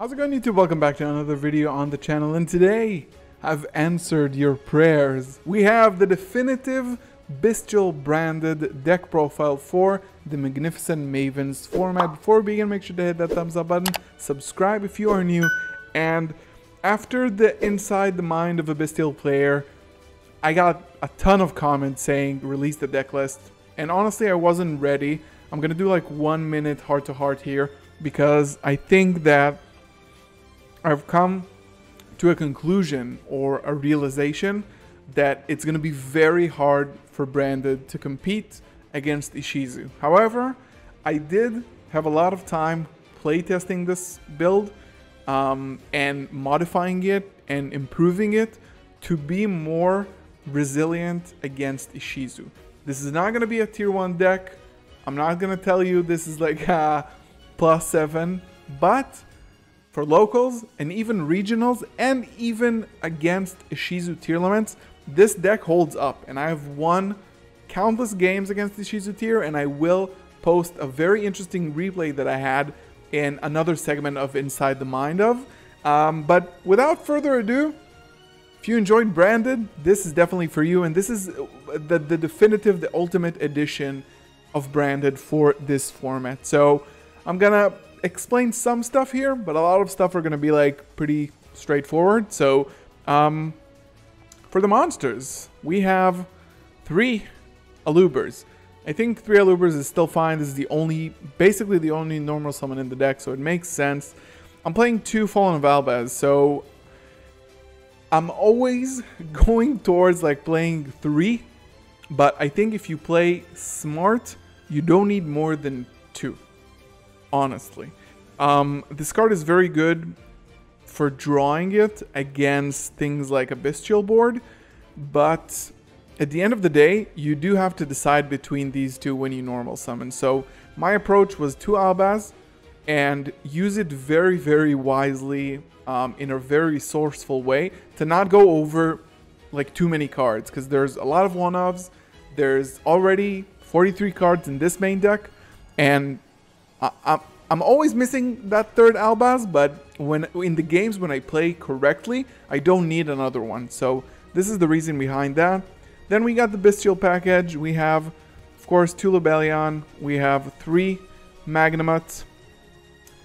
How's it going, YouTube? Welcome back to another video on the channel, and today I've answered your prayers. We have the definitive Bystial branded deck profile for the Magnificent Mavens format. Before we begin, make sure to hit that thumbs up button, subscribe if you are new, and after the Inside the Mind of a Bystial player, I got a ton of comments saying release the deck list, and honestly I wasn't ready. I'm gonna do like 1 minute heart-to-heart here because I think that I've come to a conclusion or a realization that it's going to be very hard for Branded to compete against Ishizu. However, I did have a lot of time playtesting this build and modifying it and improving it to be more resilient against Ishizu. This is not going to be a tier 1 deck. I'm not going to tell you this is like a +7, but for locals and even regionals and even against Ishizu tier limits, this deck holds up, and I have won countless games against Ishizu tier, and I will post a very interesting replay that I had in another segment of Inside the Mind of. But without further ado, if you enjoyed Branded, this is definitely for you, and this is the definitive, the ultimate edition of Branded for this format. So I'm gonna explain some stuff here, but a lot of stuff are going to be like pretty straightforward. So for the monsters, we have 3 Alubers. I think 3 Alubers is still fine. This is basically the only normal summon in the deck, so it makes sense. I'm playing 2 Fallen Valbaz, so I'm always going towards like playing 3, but I think if you play smart, you don't need more than 2. Honestly, this card is very good for drawing it against things like a Bystial board, but at the end of the day, you do have to decide between these 2 when you normal summon. So my approach was 2 Albaz and use it very, very wisely in a very resourceful way to not go over like too many cards, because there's a lot of one-offs. There's already 43 cards in this main deck, and I'm always missing that 3rd Albaz, but when in the games when I play correctly, I don't need another one. So this is the reason behind that. Then we got the Bystial package. We have, of course, 2 Lebellion. We have 3 Magnemut.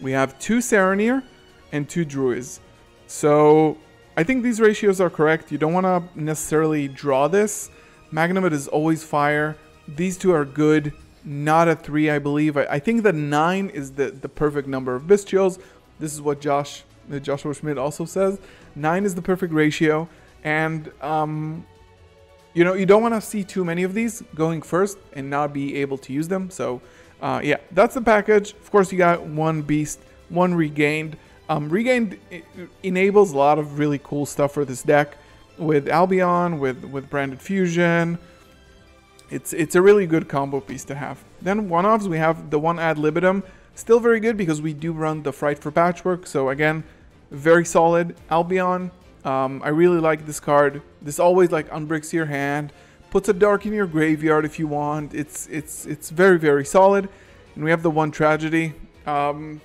We have 2 Serenir and 2 Druids. So I think these ratios are correct. You don't want to necessarily draw this. Magnemut is always fire. These 2 are good. Not a 3, I believe. I think that 9 is the perfect number of Bystials. This is what Joshua Schmidt also says. 9 is the perfect ratio. And, you know, you don't want to see too many of these going first and not be able to use them. So, yeah, that's the package. Of course, you got 1 Beast, 1 Regained. Regained enables a lot of really cool stuff for this deck. With Albion, with Branded Fusion. It's a really good combo piece to have. Then one-offs, we have the 1 Ad Libitum. Still very good because we do run the Fright for Patchwork. So again, very solid. Albion, I really like this card. This always like unbricks your hand. Puts a dark in your graveyard if you want. It's very, very solid. And we have the 1 Tragedy. Yeah,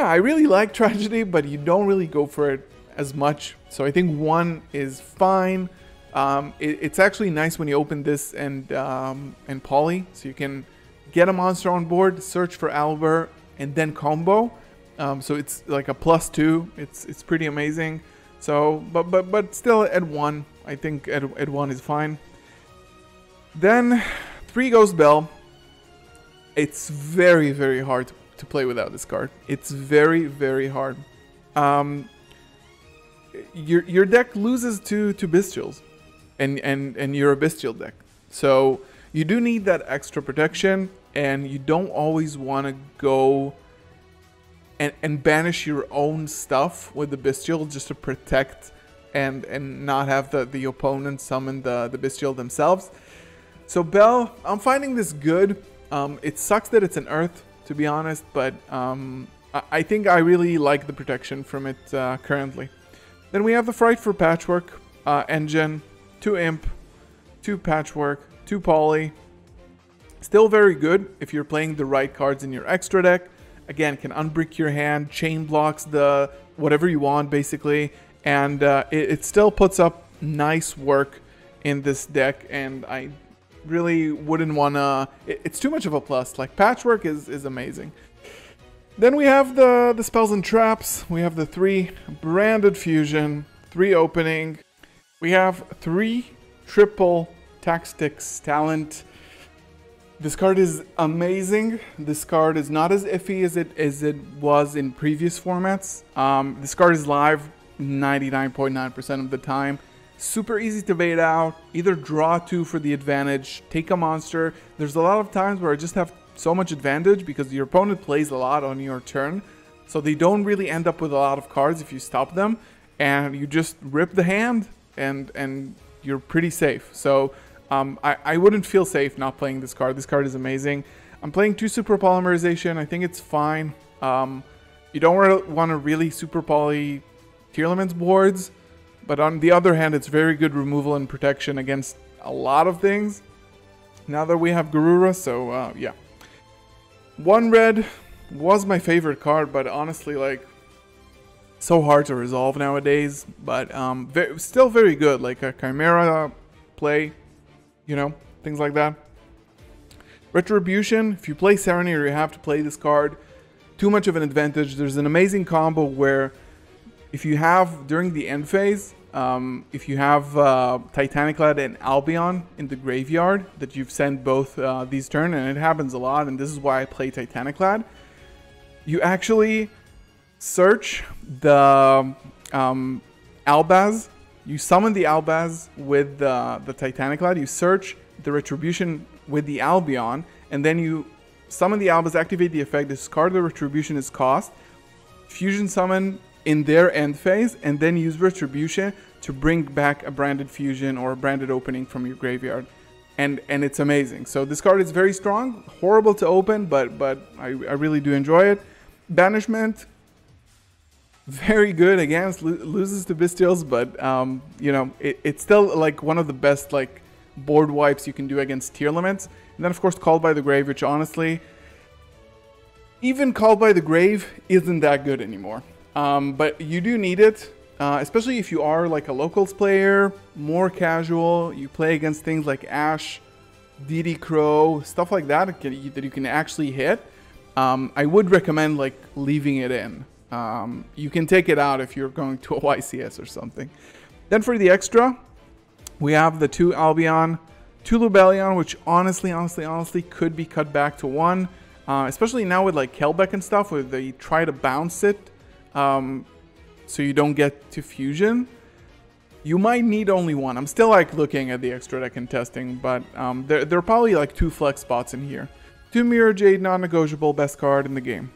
I really like Tragedy, but you don't really go for it as much. So I think 1 is fine. It's actually nice when you open this and Poly, so you can get a monster on board, search for Albert, and then combo. So it's like a +2. It's pretty amazing. So, but still at 1, I think at 1 is fine. Then 3 Ghost Bell. It's very, very hard to play without this card. It's very, very hard. Your deck loses to Bystials. And you're a Bystial deck. So you do need that extra protection, and you don't always want to go and banish your own stuff with the Bystial just to protect and not have the opponent summon the Bystial themselves. So Bell, I'm finding this good. It sucks that it's an Earth, to be honest, but I think I really like the protection from it currently. Then we have the Fright for Patchwork engine. 2 Imp, 2 Patchwork, 2 Poly. Still very good if you're playing the right cards in your extra deck. again, can unbrick your hand, chain blocks the whatever you want basically, and it still puts up nice work in this deck, and I really wouldn't want to... It's too much of a plus. Like, Patchwork is amazing. Then we have the spells and traps. We have the 3 branded fusion, 3 opening. We have 3 triple tactics talent. This card is amazing. This card is not as iffy as it was in previous formats. This card is live 99.9% of the time. Super easy to bait out. Either draw 2 for the advantage, take a monster. There's a lot of times where I just have so much advantage because your opponent plays a lot on your turn, so they don't really end up with a lot of cards if you stop them, and you just rip the hand and you're pretty safe. So I wouldn't feel safe not playing this card. This card is amazing. I'm playing 2 super polymerization. I think it's fine. You don't want to really super poly Tearlaments boards, but on the other hand, it's very good removal and protection against a lot of things. Now that we have Garura, so yeah. 1 red was my favorite card, but honestly, like, so hard to resolve nowadays. But still very good, like a Chimera play, you know, things like that. Retribution, if you play Serenator, you have to play this card. Too much of an advantage. There's an amazing combo where if you have, during the end phase, if you have Titaniclad and Albion in the graveyard, that you've sent both these turn, and it happens a lot, and this is why I play Titaniclad, you actually search the Albaz, you summon the Albaz with the Titaniclad, you search the Retribution with the Albion, and then you summon the Albaz, activate the effect, discard the Retribution as cost, fusion summon in their end phase, and then use Retribution to bring back a branded fusion or a branded opening from your graveyard, and it's amazing. So this card is very strong, horrible to open, but I really do enjoy it. Banishment, very good against, loses to Bystials, but you know, it's still like one of the best like board wipes you can do against Tearlaments. And then of course Called by the Grave, which honestly, even Called by the Grave isn't that good anymore. But you do need it, especially if you are like a locals player, more casual, you play against things like Ash, DD Crow, stuff like that that you can actually hit. I would recommend like leaving it in. You can take it out if you're going to a YCS or something. Then for the extra, we have the 2 Albion, 2 Lubellion, which honestly could be cut back to 1. Especially now with like Kelbeck and stuff, where they try to bounce it. So you don't get to fusion. You might need only 1. I'm still like looking at the extra deck and testing, but there are probably like 2 flex spots in here. 2 Mirror Jade, non-negotiable, best card in the game.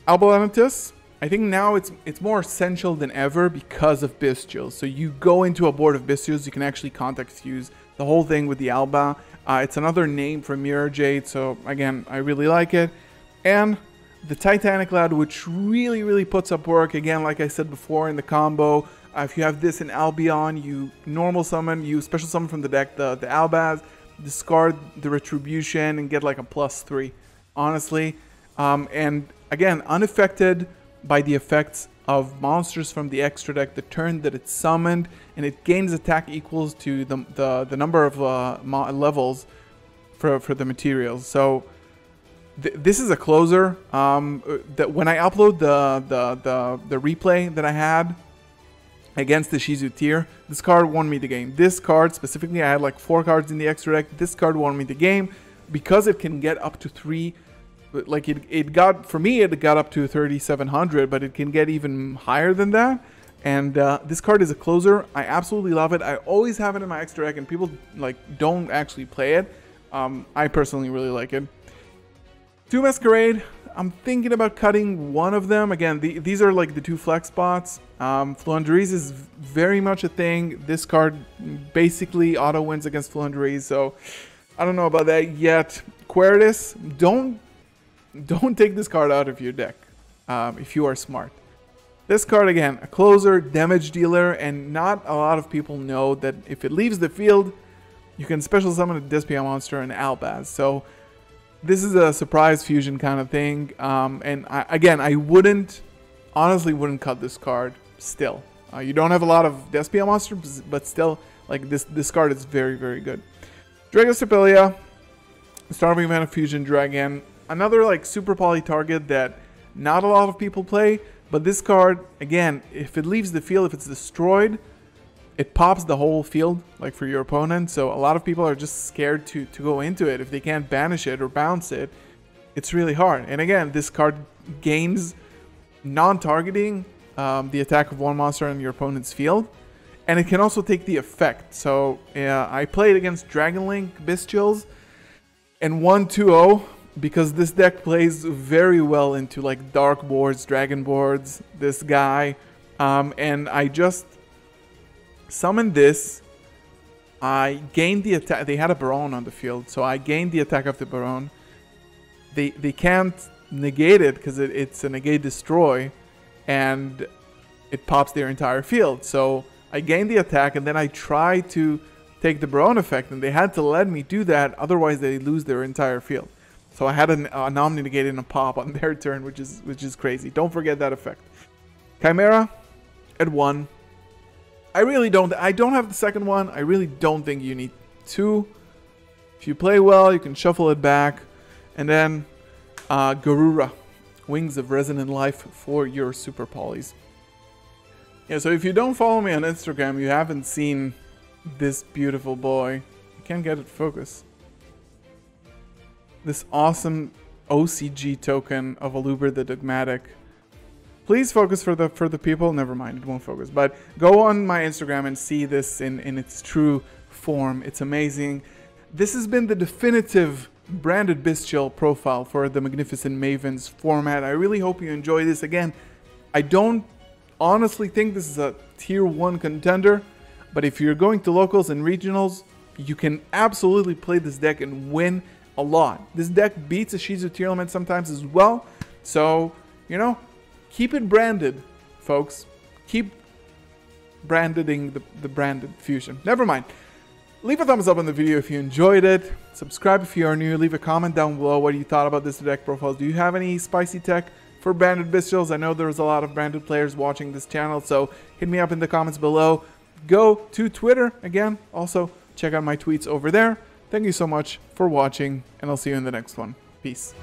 Albalanitus, I think now it's more essential than ever because of Bystial. So you go into a board of Bystials, you can actually contact fuse the whole thing with the Alba. It's another name for Mirror Jade, so again, I really like it. And the Titaniclad, which really puts up work. Again, like I said before in the combo, if you have this in Albion, you normal summon, you special summon from the deck the Albaz, discard the Retribution, and get like a +3, honestly. And again, unaffected by the effects of monsters from the extra deck the turn that it's summoned, and it gains attack equals to the number of levels for the materials. So this is a closer. That when I upload the replay that I had against the Ishizu tier, this card won me the game. This card specifically, I had like 4 cards in the extra deck. This card won me the game because it can get up to 3. Like it got, for me, it got up to 3,700, but it can get even higher than that. And this card is a closer. I absolutely love it. I always have it in my extra deck, and people like don't actually play it. I personally really like it. 2 Masquerade. I'm thinking about cutting one of them. Again, these are like the 2 flex spots. Fluenderies is very much a thing. This card basically auto wins against Fluenderies, so I don't know about that yet. Queritus, don't take this card out of your deck if you are smart. This card, again, a closer, damage dealer, and not a lot of people know that if it leaves the field, you can special summon a Despia monster and Albaz. So This is a surprise fusion kind of thing. And I honestly wouldn't cut this card still. You don't have a lot of Despia monsters, but still, like this card is very, very good. Dragostephilia, Starving Mana Fusion Dragon. Another like super poly target that not a lot of people play. But this card, again, if it leaves the field, if it's destroyed, it pops the whole field, like for your opponent. So a lot of people are just scared to go into it. If they can't banish it or bounce it, it's really hard. And again, this card gains non-targeting the attack of one monster on your opponent's field. And it can also take the effect. So I played against Dragon Link Bystials and 1-2-0 because this deck plays very well into like dark boards, dragon boards, this guy. And I just summoned this. I gained the attack. They had a Baron on the field, so I gained the attack of the Baron. They can't negate it because it's a negate destroy, and it pops their entire field. So I gained the attack, and then I tried to take the Baron effect, and they had to let me do that. Otherwise, they lose their entire field. So I had a non-negate and a pop on their turn, which is crazy. Don't forget that effect. Chimera at 1. I don't have the second one. I really don't think you need 2. If you play well, you can shuffle it back. And then Garura, Wings of Resonant Life for your super polys. Yeah, so if you don't follow me on Instagram, you haven't seen this beautiful boy. I can't get it to focus. This awesome OCG token of Aluber the Dogmatic. Please focus for the people. Never mind, it won't focus. But go on my Instagram and see this in its true form. It's amazing. This has been the definitive branded Bystial profile for the Magnificent Mavens format. I really hope you enjoy this. Again, I don't honestly think this is a tier 1 contender. But if you're going to locals and regionals, you can absolutely play this deck and win a lot. This deck beats Ishizu tier element sometimes as well. So, you know, keep it branded, folks. Keep branding the branded fusion. Never mind. Leave a thumbs up on the video if you enjoyed it. Subscribe if you are new. Leave a comment down below what you thought about this deck profiles. Do you have any spicy tech for branded Bystials? I know there's a lot of branded players watching this channel, so hit me up in the comments below. Go to Twitter again. Also, check out my tweets over there. Thank you so much for watching, and I'll see you in the next one. Peace.